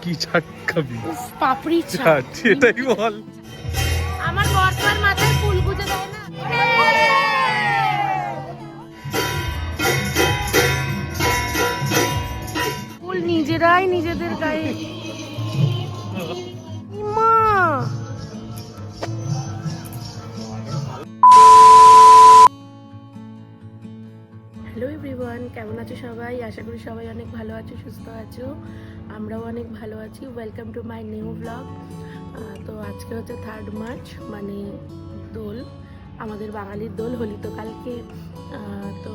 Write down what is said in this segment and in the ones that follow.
কি চাট খাবি? পাপড়ি চাট, এটাই বল। আমার বর্তমান মাথায় ফুল গুজে দেয় না। ফুল নিজেরাই নিজেদের গায়ে। মা হ্যালো এভরিওয়ান, কেমন আছো সবাই? আশা করি সবাই অনেক ভালো আছো, সুস্থ আছো। আমরাও অনেক ভালো আছি। Welcome to my new blog. তো আজকে হচ্ছে 3rd মার্চ, মানে দোল, আমাদের বাঙালির দোল হোলি। তো কালকে তো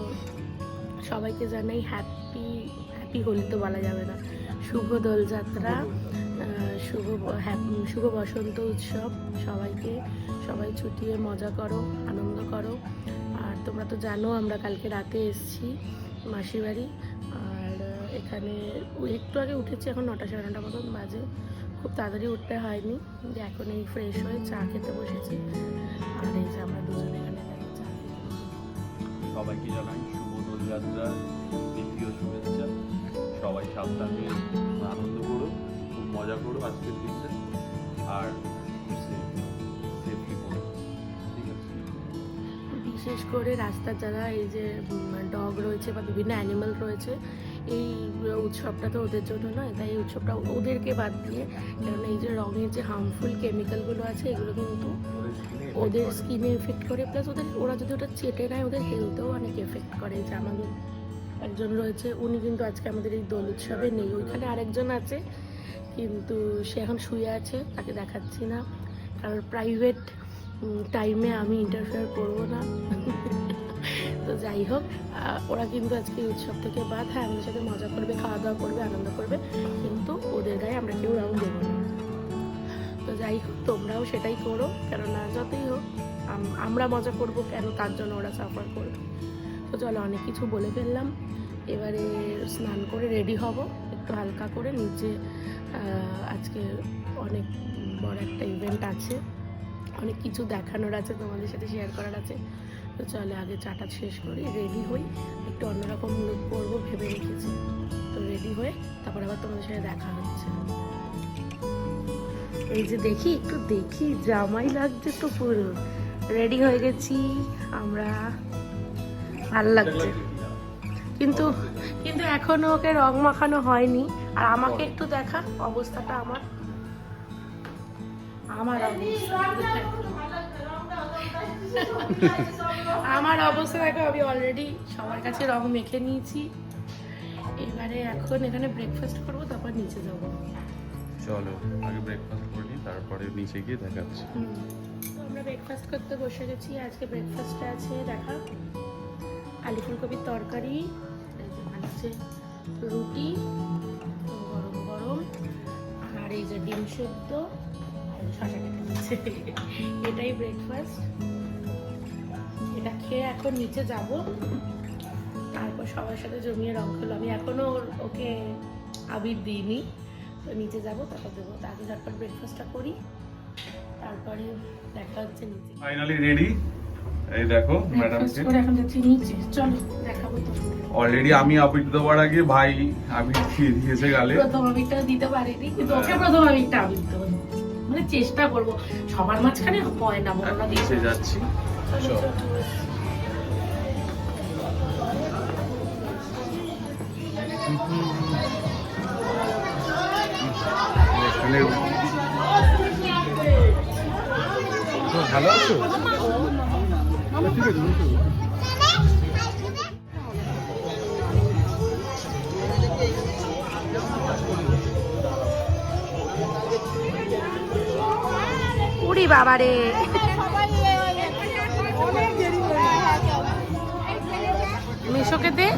সবাইকে জানাই হ্যাপি হোলি তো বলা যাবে না, শুভ দোলযাত্রা, শুভ বসন্ত উৎসব সবাইকে। সবাই ছুটিয়ে মজা করো, আনন্দ করো। আর তোমরা তো জানো আমরা কালকে রাতে এসেছি মাসির বাড়ি। আর এখানে একটু আগে উঠেছি, এখন 9টা সাড়ে 9টা মতন বাজে। খুব তাড়াতাড়ি উঠতে হয়নি, যে এখন এই ফ্রেশ হয়ে চা খেতে বসেছি। আর এই যে আমরা দুজনে এখানে চা সবাইকে জানাই শুভ দোলযাত্রা, দ্বিতীয় শুভেচ্ছা। সবাই সাবধানে আনন্দ করো, খুব মজা করো আজকের দিনটা। আর সেফলি করো, ঠিক আছে? বিশেষ করে রাস্তার যারা এই যে ডগ রয়েছে বা বিভিন্ন অ্যানিমাল রয়েছে, এই উৎসবটা তো ওদের জন্য নয়, তাই এই উৎসবটা ওদেরকে বাদ দিয়ে, কারণ এই যে রঙের যে হার্মফুল কেমিক্যালগুলো আছে এগুলো কিন্তু ওদের স্কিনে এফেক্ট করে, প্লাস ওরা যদি ওটা চেটে নেয় ওদের হেলথেও অনেক এফেক্ট করে। যে আমাদের একজন রয়েছে, উনি কিন্তু আজকে আমাদের এই দোল উৎসবে নেই। ওইখানে আরেকজন আছে, কিন্তু সে এখন শুয়ে আছে, তাকে দেখাচ্ছি না, কারণ প্রাইভেট টাইমে আমি ইন্টারফেয়ার করবো না। তো যাই হোক, ওরা কিন্তু আজকে উৎসব থেকে বাদ। হ্যাঁ, আমাদের সাথে মজা করবে, খাওয়া দাওয়া করবে, আনন্দ করবে, কিন্তু ওদের গায়ে আমরা কেউ রং দেবো না। তো যাই হোক, তোমরাও সেটাই করো, কেননা যতই হোক আমরা মজা করবো কেন, তার জন্য ওরা সাফার করবে। তো চলো, অনেক কিছু বলে ফেললাম। এবারে স্নান করে রেডি হব একটু হালকা করে। নিচে আজকে অনেক বড় একটা ইভেন্ট আছে, অনেক কিছু দেখানোর আছে, তোমাদের সাথে শেয়ার করার আছে। তো চলে আগে চাটা শেষ করি, রেডি হই, একটু অন্যরকম লুক করবো ভেবে রেখেছি। তো রেডি হয়ে তারপর আবার তোমাদের সাথে দেখা হচ্ছে। এই যে একটু দেখি, জামাই লাগছে তো পুরো। রেডি হয়ে গেছি আমরা, ভালো লাগছে, কিন্তু এখনো ওকে রং মাখানো হয়নি। আর আমাকে একটু দেখা অবস্থাটা, আমার অবস্থা দেখো, আমি অলরেডি সবার কাছে রং মেখে নিয়েছি। এবারে এখন এখানে ব্রেকফাস্ট করবো, তারপর নিচে যাব। চলো আগে ব্রেকফাস্ট করি, তারপরে নিচে গিয়ে দেখাচ্ছি। আমরা ব্রেকফাস্ট করতে বসে গেছি। আজকে ব্রেকফাস্টে আছে দেখা আলু ফুলকপির তরকারি, আছে রুটি গরম গরম, আর এই যে ডিম সেদ্ধ আর শসা কেটে দিচ্ছে। এটাই ব্রেকফাস্ট। এটা খেয়ে এখন নিচে যাব, তারপর সবার সাথে জমিয়ে রং খেলো। আমি এখনো ওকে আবির দিইনি, তো নিচে যাব, তারপর দেবো। তার আগে ঝটপট ব্রেকফাস্টটা করি, তারপরে দেখা হচ্ছে নিচে। Finally ready. এই দেখো ম্যাডামকে এখন যাচ্ছি নিচে, চলো দেখাবো। তো অলরেডি আমি আবির দেওয়ার আগে ভাই আবির দিয়ে দিয়েছে গালে। প্রথম আবিরটা দিতে পারিনি, কিন্তু ওকে প্রথম আবিরটা আবির দেবো, মানে চেষ্টা করবো। সবার মাঝখানে হয় না, বড়রা দিয়ে যাচ্ছি। ভালো আছো? উড়ি বাবা রে, মিশোকে দে।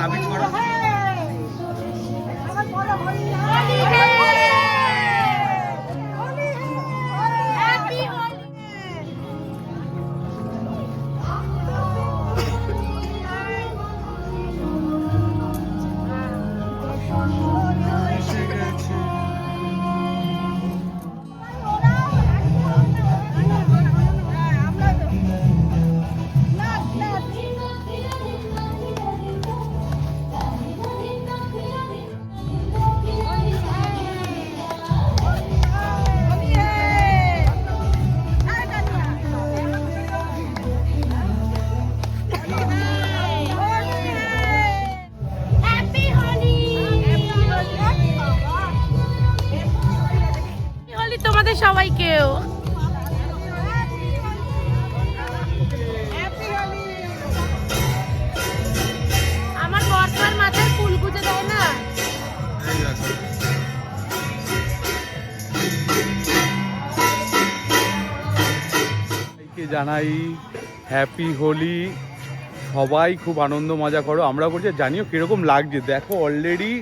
আমি ছড়া তোমাদের সবাইকেও আমার বর্তমান মাথায় ফুল গুজে দেয় না। জানাই হ্যাপি হোলি। সবাই খুব আনন্দ মজা করো, আমরা করছি। জানিও কিরকম লাগছে, দেখো অলরেডি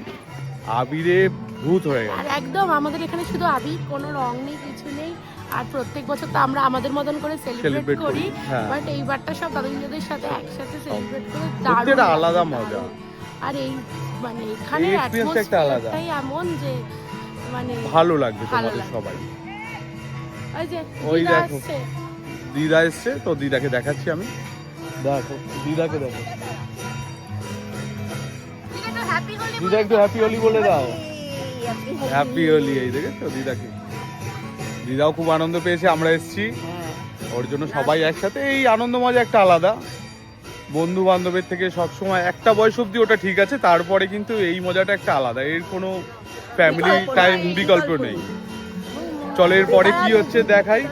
আবিরে ভূত হয়ে গেছে। আর একদম আমাদের এখানে শুধু আবির, কোনো রং নেই, কিছু নেই। আর প্রত্যেক বছর তো আমরা আমাদের মতন করে সেলিব্রেট করি, বাট এইবারটা সব দাদুদের সাথে একসাথে সেলিব্রেট করে দারুণ আলাদা মজা। আর এই মানে এখানে অ্যাটমসফিয়ারটাই এমন যে মানে ভালো লাগবে তোমাদের সবাই। ওই যে ওই দেখো দিদা এসছে, তো দিদাকে দেখাচ্ছি আমি। দেখো দিদাকে দেখো, দিদা একটু হ্যাপি হোলি বলে দাও। হ্যাপি হোলি। এই দেখেছো দিদাকে, দিদাও খুব আনন্দ পেয়েছে, আমরা এসেছি ওর জন্য সবাই একসাথে। এই আনন্দ মজা একটা আলাদা, বন্ধু বান্ধবের থেকে সবসময় একটা বয়স অব্দি ওটা ঠিক আছে, তারপরে কিন্তু এই মজাটা একটা আলাদা, এর কোনো ফ্যামিলি টাইম বিকল্প নেই। চলো এরপরে কি হচ্ছে দেখাই।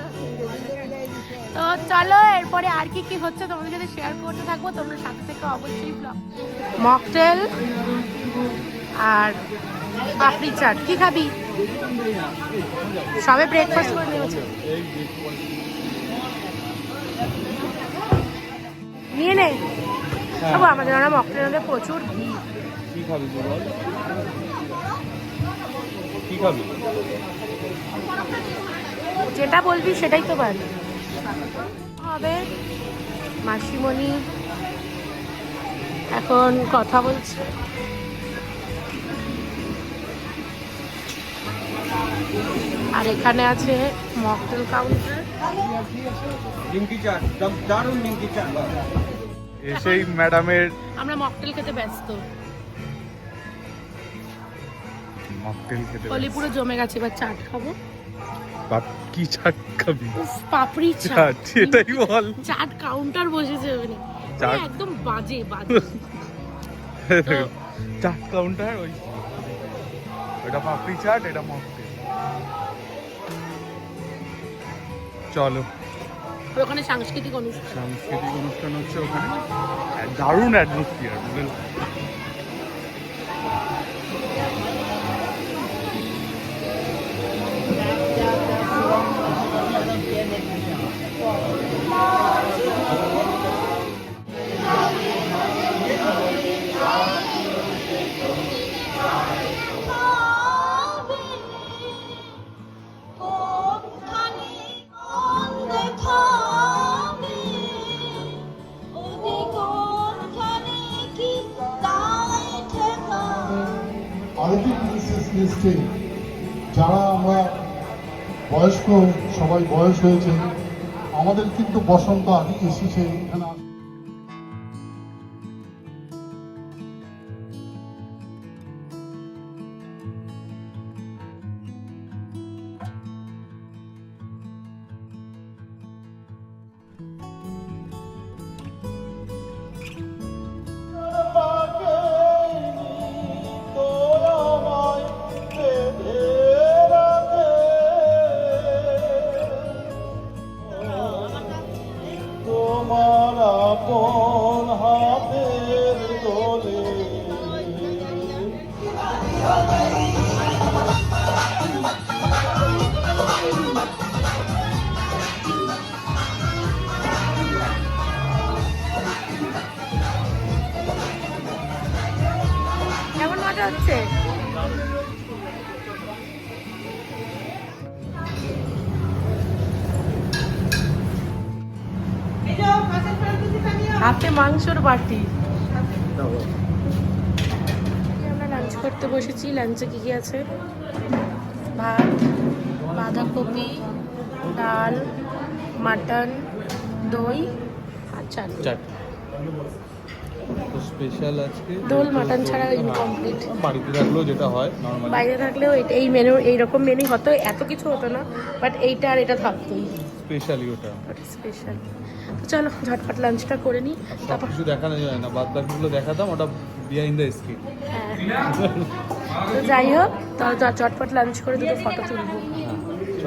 তো চলো এরপরে আর কি কি হচ্ছে তোমাদের সাথে শেয়ার করতে থাকবো, তোমরা সাথে থেকে অবশ্যই ব্লগ। মকটেল আর পাপড়ি চাট। কি খাবি? সবে ব্রেকফাস্ট করে নিয়েছে, নিয়ে নে। বাবু আমাদের ওরা মকটেলের প্রচুর ভিড়। কি খাবি বল, কি খাবি? যেটা বলবি সেটাই তো পারবি। হবে মাসিমণি এখন কথা বলছে। আর এখানে আছে মকটেল কাউন্টার। এসেই ম্যাডামের আমরা মকটেল খেতে ব্যস্ত। মকটেল খেতে হোলি পুরো জমে গেছে, এবার চাট খাবো। কি চাট খাবি? পাপড়ি চাট, এটাই বল। চাট কাউন্টার বসেছে ওখানে, একদম বাজে বাজে চাট কাউন্টার। ওই এটা পাপড়ি চাট, এটা মকটেল। চলো ওখানে সাংস্কৃতিক অনুষ্ঠান হচ্ছে ওখানে, দারুণ অ্যাটমসফিয়ার। লিস্টে যারা আমরা বয়স্ক সবাই বয়স হয়েছে, আমাদের কিন্তু বসন্ত আগে এসেছে এখানে। তোমার দেখা হচ্ছে। হাতে মাংসর বাটি। আমরা লাঞ্চ করতে বসেছি। লাঞ্চে কি কি আছে? ভাত, বাঁধাকপি, ডাল, মাটন, দই আর চাটনি। স্পেশাল আজকে দোল মাটন ছাড়া ইনকমপ্লিট। বাড়িতে থাকলেও যেটা হয় নরমালি, বাইরে থাকলেও এই মেনু, এইরকম মেনু হতো, এত কিছু হতো না, বাট এইটা আর এটা থাকতোই, স্পেশালি ওটা। স্পেশাল। তো চলো ঝটপট লাঞ্চটা করে নিই, সব তারপর কিছু দেখানো যায় না, বাদ বাকিগুলো দেখাতাম, ওটা বিহাইন্ড দ্য স্ক্রিন। তো যাই হোক, তাহলে চটপট লাঞ্চ করে দুটো ফটো তুলবো।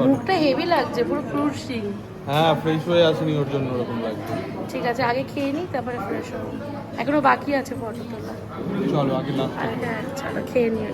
মুখটা হেভি লাগছে, পুরো ফ্রুটসিং। হ্যাঁ, ফ্রেশ হয়ে আসেনি ওর জন্য ওরকম লাগছে। ঠিক আছে, আগে খেয়ে নিই তারপরে ফ্রেশ হবো, এখনো বাকি আছে ফটো তোলা। চলো আগে লাঞ্চ। হ্যাঁ চলো খেয়ে নিই।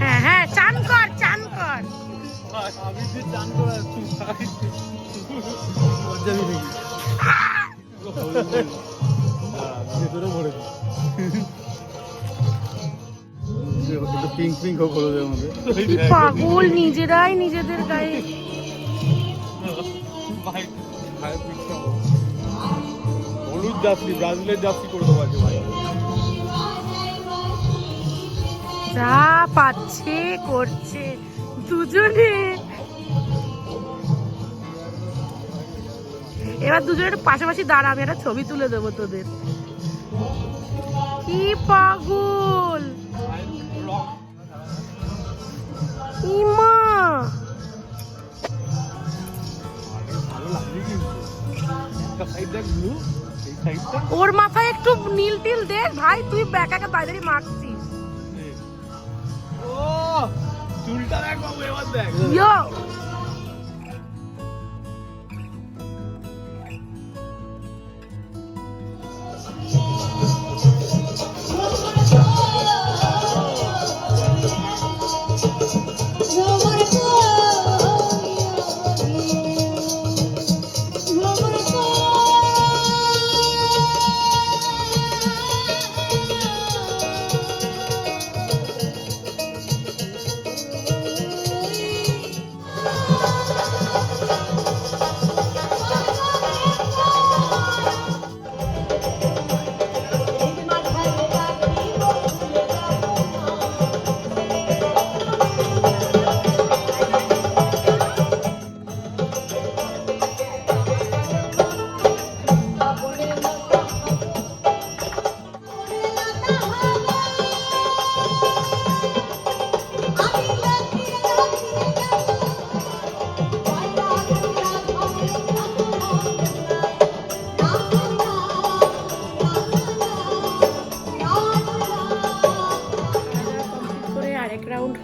হ্যাঁ হ্যাঁ, চান কর চান কর। আমি যে চান করাচ্ছি ভেতরে ভরে একটু পিঙ্ক পিঙ্ক হোক হলুদের মধ্যে। কি পাগল, নিজেরাই নিজেদের গায়ে। হলুদ জার্সি, ব্রাজিলের জার্সি করে দেবো আজকে ভাই। যা পাচ্ছে করছে দুজনে। এবার দুজনে একটু পাশাপাশি দাঁড়া, আমি একটা ছবি তুলে দেবো তোদের। কি পাগল ইমা, ওর মাথায় একটু নীল টিল দেখ ভাই, তুই ব্যাকাকে তাড়াতাড়ি মারছিস। চুলটা দেখ বাবু, এবার দেখ। ইয়ো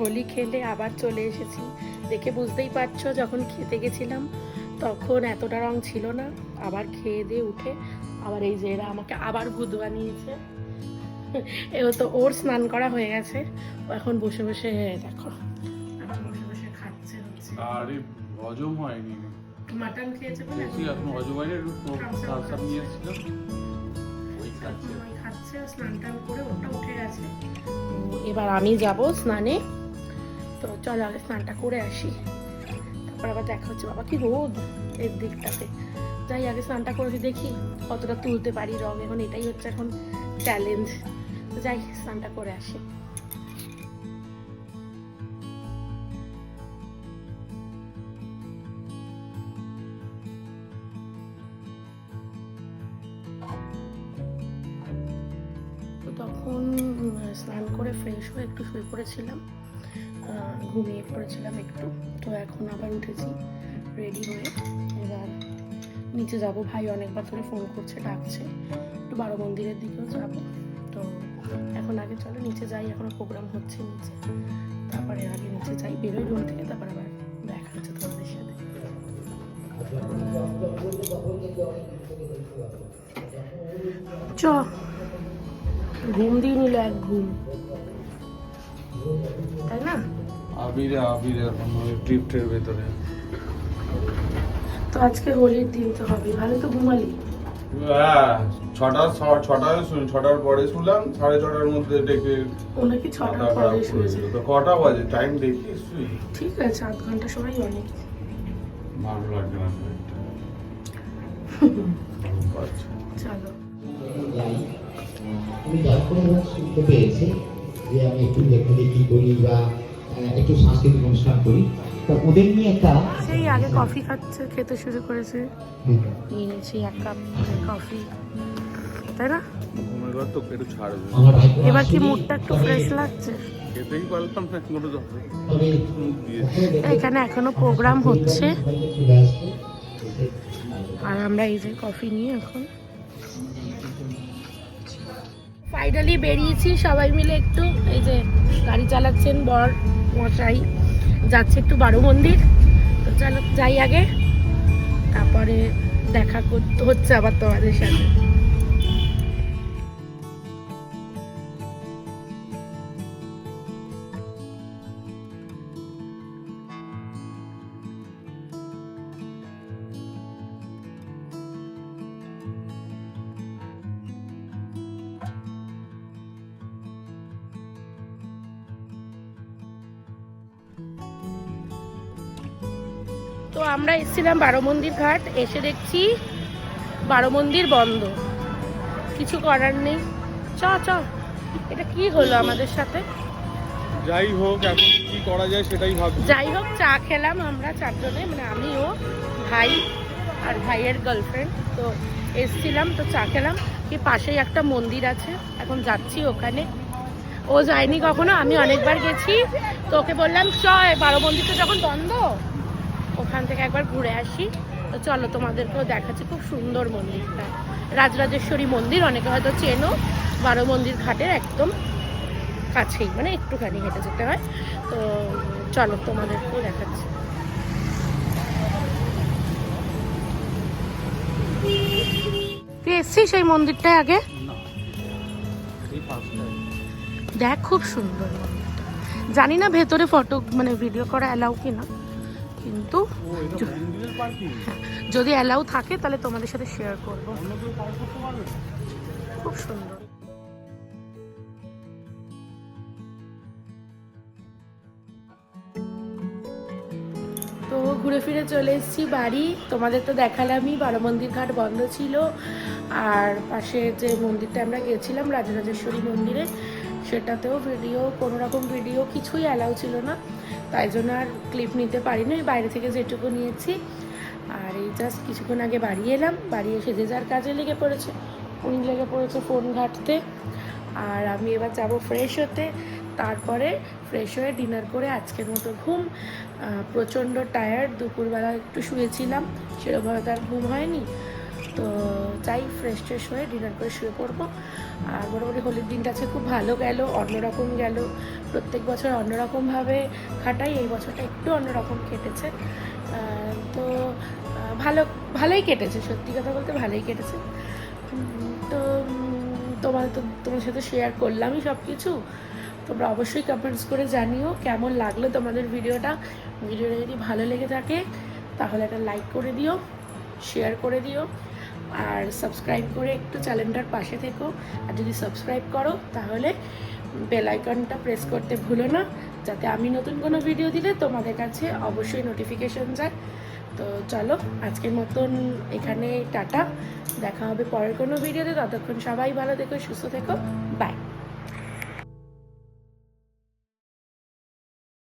হোলি খেলে আবার চলে এসেছি। দেখে বুঝতেই পারছো, যখন খেতে গেছিলাম তখন এতটা রং ছিল না। আবার খেয়ে দিয়ে উঠে আবার এই যে এরা আমাকে আবার ভূত বানিয়েছে। এ তো ওর স্নান করা হয়ে গেছে, ও এখন বসে বসে দেখো বসে বসে খাচ্ছে। আরে হজম হয়নি, মাটন খেয়েছে বলে এখন হজম হয়নি, একটু সাপ নিয়ে এসেছিলাম, ওই খাচ্ছে। খাচ্ছে, স্নান টান করে ওটা উঠে গেছে। এবার আমি যাব স্নানে, তো চলো আগে স্নানটা করে আসি, তারপর আবার দেখা হচ্ছে। বাবা কি রোদ এর দিকটাতে, যাই আগে স্নানটা করেছি, দেখি কতটা তুলতে পারি রং। এখন এটাই হচ্ছে এখন চ্যালেঞ্জ, তো যাই স্নানটা করে আসি। তখন স্নান করে ফ্রেশ হয়ে একটু শুয়ে পড়েছিলাম, ঘুমিয়ে পড়েছিলাম একটু। তো এখন আবার উঠেছি রেডি হয়ে, এবার নিচে যাব। ভাই অনেকবার ধরে ফোন করছে, ডাকছে, একটু বারো মন্দিরের দিকেও যাব। তো এখন আগে চলো নিচে যাই, এখনো প্রোগ্রাম হচ্ছে নিচে, তারপরে আগে নিচে যাই, বেরোই রুম থেকে, তারপর আবার দেখা হচ্ছে তোমাদের সাথে। চ ঘুম দিয়ে নিল এক ঘুম, তাই না? আবির এখন ড্রিফটের ভেতরে। তো আজকে হোলির দিন তো হবে, ভালো তো ঘুমালি। হ্যাঁ, ছটার পরে শুলাম, 6:30টার মধ্যে ডেকে ওনাকে 6টার পরে শুয়েছে। তো কটা বাজে টাইম দেখি শুই। ঠিক আছে, 8 ঘন্টা সময় অনেক। ভালো লাগছে না শরীরটা। আচ্ছা চলো। আমি যার কোনো শিখতে পেরেছি যে আমি একটু লেখালেখি করি বা একটু সাংস্কৃতিক অনুষ্ঠান করি, তো ওদের নিয়ে একটা সেই আগে কফি খেতে শুরু করেছে, নিয়ে নিয়েছি 1 কাপ কফি, তাই না? ঘুমের ঘর তো একটু ছাড়বে। আমার ভাই এবার কি মুডটা একটু ফ্রেশ লাগছে? খেতেই পারলাম না কোনো তবে মুখ দিয়েছে। এখানে এখনো প্রোগ্রাম হচ্ছে, চলে আসবে। আর আমরা এই যে কফি নিয়ে এখন ফাইনালি বেরিয়েছি সবাই মিলে। একটু এই যে গাড়ি চালাচ্ছেন বর মশাই, যাচ্ছে একটু বারো মন্দির। তো চলো যাই আগে, তারপরে দেখা করতে হচ্ছে আবার তোমাদের সাথে। তো আমরা এসেছিলাম বারো মন্দির ঘাট, এসে দেখছি বারো মন্দির বন্ধ, কিছু করার নেই। চ এটা কি হলো আমাদের সাথে? যাই হোক, এখন কি করা যায় সেটাই ভাবছি। যাই হোক, চা খেলাম আমরা 4 জনে, মানে আমি, ও, ভাই আর ভাইয়ের গার্লফ্রেন্ড। তো এসছিলাম, তো চা খেলাম। কি পাশেই একটা মন্দির আছে, এখন যাচ্ছি ওখানে। ও যায়নি কখনো, আমি অনেকবার গেছি। তো ওকে বললাম চ, বারো মন্দির তো যখন বন্ধ, ওখান থেকে একবার ঘুরে আসি। তো চলো তোমাদেরকেও দেখাচ্ছি, খুব সুন্দর মন্দিরটা, রাজরাজেশ্বরী মন্দির, অনেকে হয়তো চেনো। বারো মন্দির ঘাটের একদম কাছেই, মানে একটুখানি হেঁটে যেতে হয়। তো চলো তোমাদেরকেও দেখাচ্ছি। তুই এসছিস সেই মন্দিরটায় আগে? দেখ, খুব সুন্দর মন্দিরটা। জানি না ভেতরে ফটো মানে ভিডিও করা অ্যালাউ কিনা, কিন্তু যদি অ্যালাউ থাকে তাহলে তোমাদের সাথে শেয়ার করব। খুব সুন্দর। তো ঘুরে ফিরে চলে এসেছি বাড়ি। তোমাদের তো দেখালামই, বারো মন্দির ঘাট বন্ধ ছিল। আর পাশে যে মন্দিরটা আমরা গেছিলাম, রাজরাজেশ্বরী মন্দিরে, সেটাতেও কোনো রকম ভিডিও কিছুই অ্যালাউ ছিল না, তাই জন্য আর ক্লিপ নিতে পারিনি। বাইরে থেকে যেটুকু নিয়েছি। আর এই জাস্ট কিছুক্ষণ আগে বাড়ি এলাম, বাড়ি এসে যে যার কাজে লেগে পড়েছে, উনি লেগে পড়েছে ফোন ঘাঁটতে, আর আমি এবার যাব ফ্রেশ হতে। তারপরে ফ্রেশ হয়ে ডিনার করে আজকের মতো ঘুম। প্রচণ্ড টায়ার্ড, দুপুরবেলা একটু শুয়েছিলাম, সেরকমভাবে তার ঘুম হয়নি। তো চাই ফ্রেশ হয়ে ডিনার করে শুয়ে পড়বো। আর মোটামুটি হোলির দিনটা আজকে খুব ভালো গেল, অন্যরকম গেল। প্রত্যেক বছর অন্যরকমভাবে কাটাই, এই বছরটা একটু অন্যরকম কেটেছে। তো ভালোই কেটেছে, সত্যি কথা বলতে ভালোই কেটেছে। তো তোমার সাথে শেয়ার করলামই সব কিছু। তোমরা অবশ্যই কমেন্টস করে জানিও কেমন লাগলো তোমাদের ভিডিওটা যদি ভালো লেগে থাকে তাহলে একটা লাইক করে দিও, শেয়ার করে দিও, আর সাবস্ক্রাইব করে একটু চ্যানেলটার পাশে থেকো। আর যদি সাবস্ক্রাইব করো তাহলে বেল আইকনটা প্রেস করতে ভুলো না, যাতে আমি নতুন কোনো ভিডিও দিলে তোমাদের কাছে অবশ্যই নোটিফিকেশন যায়। তো চলো আজকের মতন এখানে টাটা, দেখা হবে পরের কোনো ভিডিওতে। ততক্ষণ সবাই ভালো থেকো, সুস্থ থেকো, বাই।